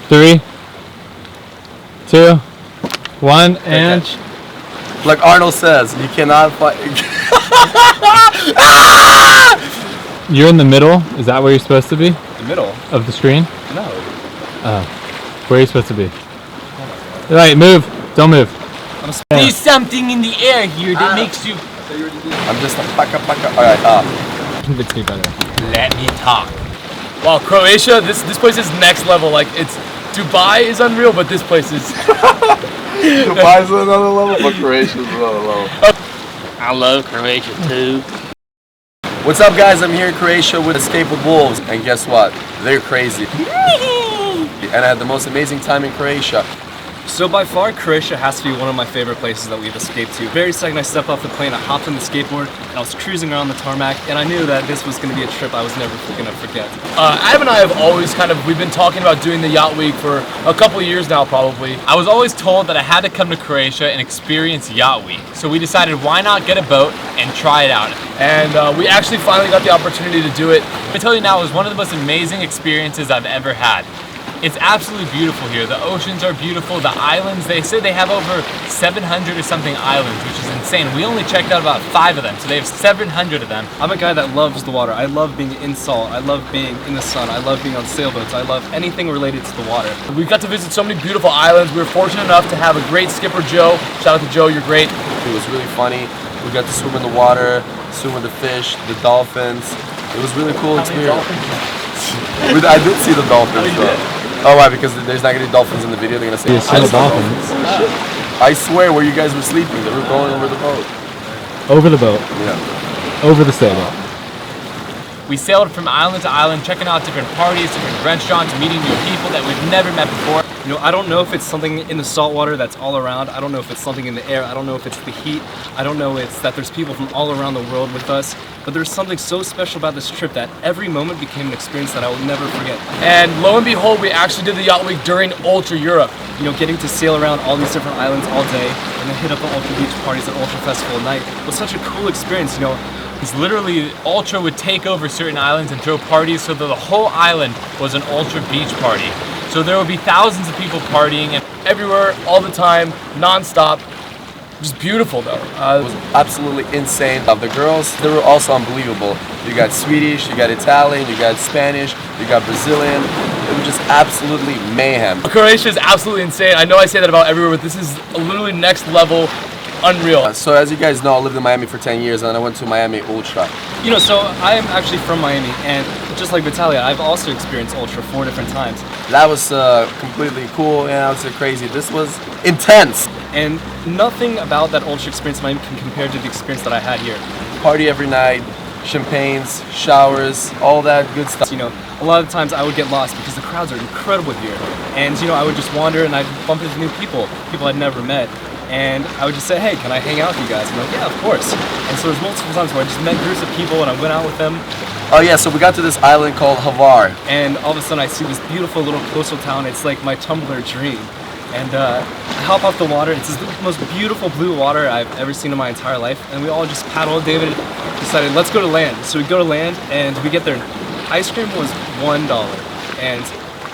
3, 2, 1, and... Like Arnold says, you cannot fight. You're in the middle? Is that where you're supposed to be? The middle? Of the screen? No. Where are you supposed to be? Right, move. Don't move. There's something in the air here that makes you... I'm just a paka. Alright, Convince me better. Let me talk. Wow, Croatia, this place is next level. Like, it's... Dubai is unreal, but this place is... Dubai's another level, but Croatia's another level. I love Croatia too. What's up, guys? I'm here in Croatia with Escape with Wolves, and guess what? They're crazy. And I had the most amazing time in Croatia. So by far, Croatia has to be one of my favorite places that we've escaped to. Very second I stepped off the plane, I hopped on the skateboard, and I was cruising around the tarmac, and I knew that this was going to be a trip I was never going to forget. Adam and I have always we've been talking about doing the Yacht Week for a couple of years now, probably. I was always told that I had to come to Croatia and experience Yacht Week. So we decided, why not get a boat and try it out? And we actually finally got the opportunity to do it. I tell you now, it was one of the most amazing experiences I've ever had. It's absolutely beautiful here. The oceans are beautiful. The islands, they say they have over 700 or something islands, which is insane. We only checked out about 5 of them, so they have 700 of them. I'm a guy that loves the water. I love being in salt. I love being in the sun. I love being on sailboats. I love anything related to the water. We got to visit so many beautiful islands. We were fortunate enough to have a great skipper, Joe. Shout out to Joe, you're great. It was really funny. We got to swim in the water, swim with the fish, the dolphins. It was really cool experience. I did see the dolphins though. Oh, why? Because there's not gonna be dolphins in the video. They're gonna say, I saw dolphins. I swear, where you guys were sleeping, they were going over the boat. Over the boat. Yeah. Over the sailboat. We sailed from island to island, checking out different parties, different restaurants, meeting new people that we've never met before. You know, I don't know if it's something in the salt water that's all around. I don't know if it's something in the air. I don't know if it's the heat. I don't know it's that there's people from all around the world with us. But there's something so special about this trip that every moment became an experience that I will never forget. And lo and behold, we actually did the Yacht Week during Ultra Europe. You know, getting to sail around all these different islands all day and then hit up the Ultra Beach parties at Ultra Festival at night was such a cool experience, you know. Because literally, Ultra would take over certain islands and throw parties so that the whole island was an Ultra beach party. So there would be thousands of people partying and everywhere, all the time, non-stop. Just beautiful though. It was absolutely insane. The girls, they were also unbelievable. You got Swedish, you got Italian, you got Spanish, you got Brazilian. It was just absolutely mayhem. Croatia is absolutely insane. I know I say that about everywhere, but this is literally next level. Unreal. So as you guys know, I lived in Miami for 10 years and then I went to Miami Ultra. You know, so I am actually from Miami, and just like Vitaly, I've also experienced Ultra 4 different times. That was completely cool and I would say crazy. This was intense. And nothing about that Ultra experience in Miami can compare to the experience that I had here. Party every night, champagnes, showers, all that good stuff. You know, a lot of times I would get lost because the crowds are incredible here. And you know, I would just wander and I'd bump into new people I'd never met. And I would just say, hey, can I hang out with you guys? And I'm like, yeah, of course. And so there's multiple times where I just met groups of people and I went out with them. Oh yeah, so we got to this island called Hvar. And all of a sudden I see this beautiful little coastal town. It's like my Tumblr dream. And I hop off the water. It's the most beautiful blue water I've ever seen in my entire life. And we all just paddled. David decided, let's go to land. So we go to land and we get there. Ice cream was $1. And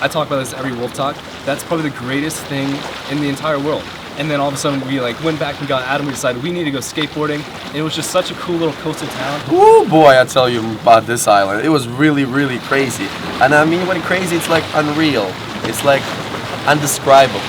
I talk about this every Wolf Talk. That's probably the greatest thing in the entire world. And then all of a sudden we went back and got Adam. We decided we need to go skateboarding. And it was just such a cool little coastal town. Ooh boy, I tell you about this island. It was really, really crazy. And I mean, when crazy, it's like unreal. It's like undescribable.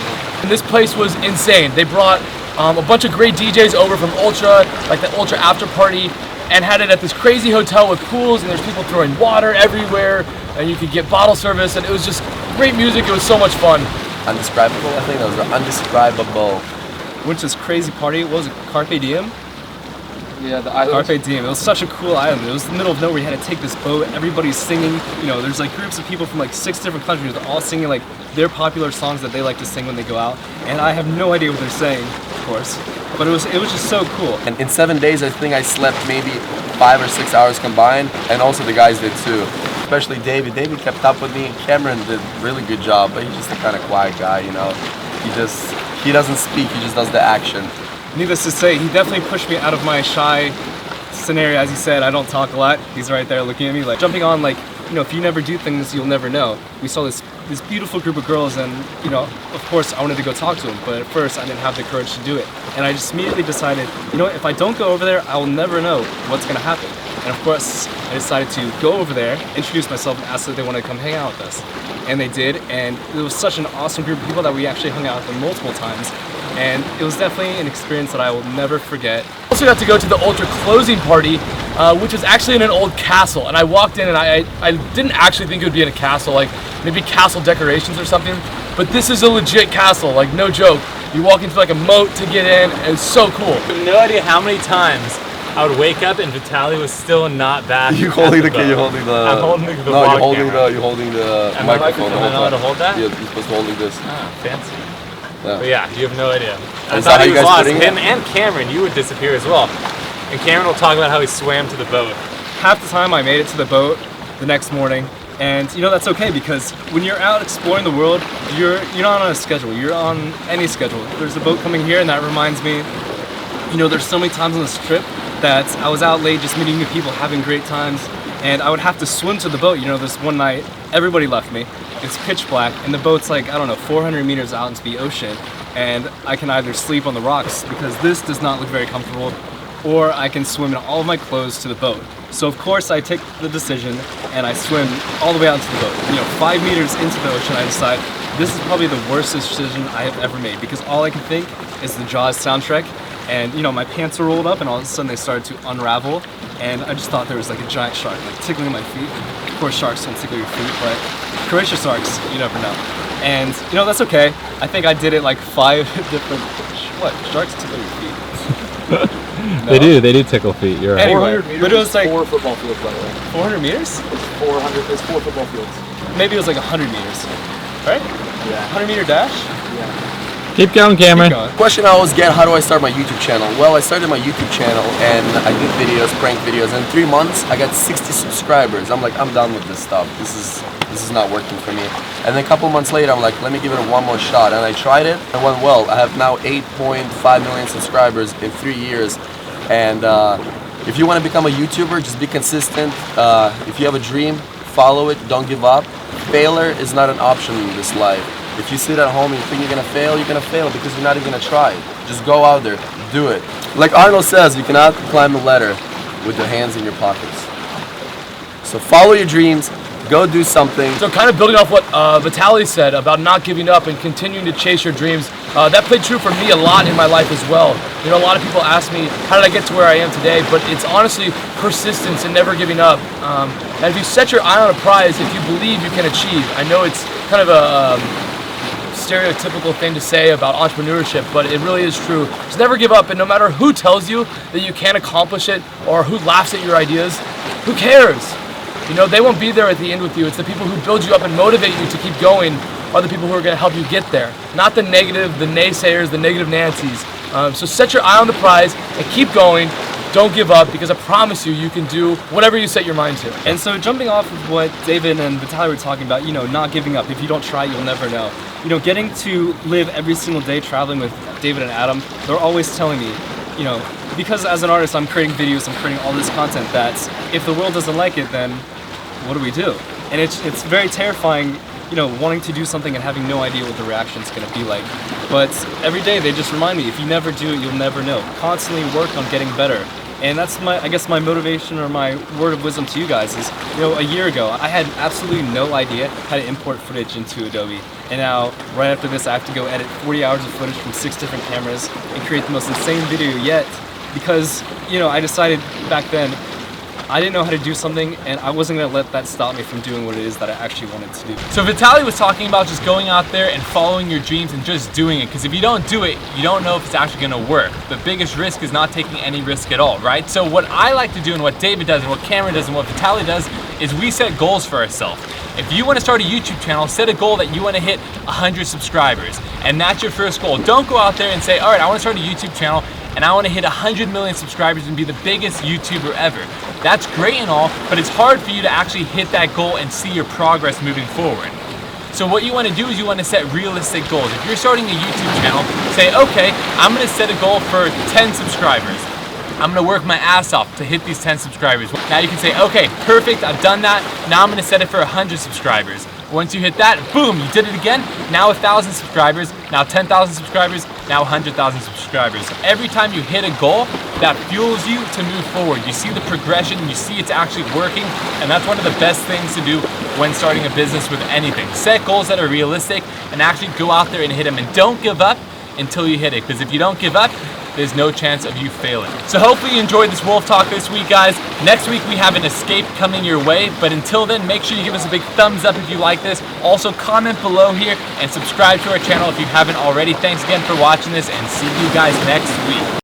And this place was insane. They brought a bunch of great DJs over from Ultra, like the Ultra after party, and had it at this crazy hotel with pools, and there's people throwing water everywhere, and you could get bottle service, and it was just great music. It was so much fun. Undescribable, I think that was undescribable. Went to this crazy party. What was it, Carpe Diem? Yeah, the island. Carpe Diem. It was such a cool island. It was in the middle of nowhere. You had to take this boat. Everybody's singing. You know, there's like groups of people from like 6 different countries. They're all singing like their popular songs that they like to sing when they go out. And I have no idea what they're saying, of course. But it was just so cool. And in 7 days, I think I slept maybe 5 or 6 hours combined, and also the guys did too. Especially David. David kept up with me, and Cameron did a really good job, but he's just a kind of quiet guy, you know. He doesn't speak, he just does the action. Needless to say, he definitely pushed me out of my shy scenario. As he said, I don't talk a lot. He's right there looking at me, like jumping on like if you never do things, you'll never know. We saw this beautiful group of girls, and of course I wanted to go talk to them, but at first I didn't have the courage to do it. And I just immediately decided, if I don't go over there, I will never know what's gonna happen. And of course, I decided to go over there, introduce myself, and ask if they wanted to come hang out with us. And they did, and it was such an awesome group of people that we actually hung out with them multiple times. And it was definitely an experience that I will never forget. Also got to go to the Ultra closing party, which was actually in an old castle. And I walked in and I didn't actually think it would be in a castle, like maybe castle decorations or something. But this is a legit castle, like no joke. You walk into like a moat to get in, and it's so cool. I have no idea how many times I would wake up and Vitaly was still not back. You're holding the key, you're holding the... I'm holding the No, vlog you're holding the Am microphone. Am I not allowed to hold that? Yeah, you're supposed to hold this. Ah, fancy. Yeah. But yeah, you have no idea. I Is thought that how he you was guys lost. putting it? Him and Cameron, you would disappear as well. And Cameron will talk about how he swam to the boat. Half the time I made it to the boat the next morning, and that's okay, because when you're out exploring the world, you're not on a schedule, you're on any schedule. There's a boat coming here, and that reminds me, there's so many times on this trip that I was out late just meeting new people, having great times, and I would have to swim to the boat. This one night, everybody left me. It's pitch black, and the boat's like, 400 meters out into the ocean, and I can either sleep on the rocks, because this does not look very comfortable, or I can swim in all of my clothes to the boat. So of course I take the decision, and I swim all the way out to the boat. 5 meters into the ocean, I decide this is probably the worst decision I have ever made, because all I can think is the Jaws soundtrack. And my pants were rolled up, and all of a sudden they started to unravel, and I just thought there was like a giant shark like tickling my feet. Of course sharks don't tickle your feet, but Croatia sharks, you never know. And that's okay. I think I did it like 5 different... What? Sharks tickle your feet? No? They do tickle feet, you're right. Anyway, 400 meters but it was like 4 football fields, by the way. 400 meters? It's 4 football fields. Maybe it was like 100 meters, right? Yeah. 100 meter dash? Yeah. Keep going, Cameron. Keep going. Question I always get, how do I start my YouTube channel? Well, I started my YouTube channel and I did videos, prank videos, and in 3 months I got 60 subscribers. I'm like, I'm done with this stuff. This is not working for me. And then a couple months later, I'm like, let me give it one more shot. And I tried it, and it went well. I have now 8.5 million subscribers in 3 years. And if you want to become a YouTuber, just be consistent. If you have a dream, follow it, don't give up. Failure is not an option in this life. If you sit at home and you think you're gonna fail because you're not even gonna try. Just go out there, do it. Like Arnold says, you cannot climb a ladder with your hands in your pockets. So follow your dreams, go do something. So kind of building off what Vitaly said about not giving up and continuing to chase your dreams, that played true for me a lot in my life as well. A lot of people ask me, how did I get to where I am today? But it's honestly persistence and never giving up. And if you set your eye on a prize, if you believe you can achieve, I know it's kind of a stereotypical thing to say about entrepreneurship, but it really is true. Just never give up, and no matter who tells you that you can't accomplish it or who laughs at your ideas, who cares? They won't be there at the end with you. It's the people who build you up and motivate you to keep going are the people who are going to help you get there. Not the negative, the naysayers, the negative Nancys. So set your eye on the prize and keep going. Don't give up, because I promise you, you can do whatever you set your mind to. And so jumping off of what David and Vitaly were talking about, not giving up. If you don't try, you'll never know. Getting to live every single day traveling with David and Adam, they're always telling me, because as an artist, I'm creating videos, I'm creating all this content, that if the world doesn't like it, then what do we do? And it's very terrifying, wanting to do something and having no idea what the reaction's gonna be like. But every day they just remind me, if you never do it, you'll never know. Constantly work on getting better. And that's I guess my motivation or my word of wisdom to you guys is, a year ago, I had absolutely no idea how to import footage into Adobe. And now, right after this, I have to go edit 40 hours of footage from 6 different cameras and create the most insane video yet, because, I decided back then, I didn't know how to do something, and I wasn't going to let that stop me from doing what it is that I actually wanted to do. So Vitaly was talking about just going out there and following your dreams and just doing it, because if you don't do it, you don't know if it's actually going to work. The biggest risk is not taking any risk at all, right? So what I like to do and what David does and what Cameron does and what Vitaly does is we set goals for ourselves. If you want to start a YouTube channel, set a goal that you want to hit 100 subscribers, and that's your first goal. Don't go out there and say, all right, I want to start a YouTube channel and I want to hit 100 million subscribers and be the biggest YouTuber ever. That's great and all, but it's hard for you to actually hit that goal and see your progress moving forward. So what you want to do is you want to set realistic goals. If you're starting a YouTube channel, say, okay, I'm going to set a goal for 10 subscribers. I'm gonna work my ass off to hit these 10 subscribers. Now you can say, okay, perfect, I've done that. Now I'm gonna set it for 100 subscribers. Once you hit that, boom, you did it again. Now 1,000 subscribers, now 10,000 subscribers, now 100,000 subscribers. So every time you hit a goal, that fuels you to move forward. You see the progression, you see it's actually working, and that's one of the best things to do when starting a business with anything. Set goals that are realistic and actually go out there and hit them, and don't give up until you hit it, because if you don't give up, there's no chance of you failing. So hopefully you enjoyed this Wolf Talk this week, guys. Next week we have an escape coming your way, but until then, make sure you give us a big thumbs up if you like this. Also comment below here and subscribe to our channel if you haven't already. Thanks again for watching this, and see you guys next week.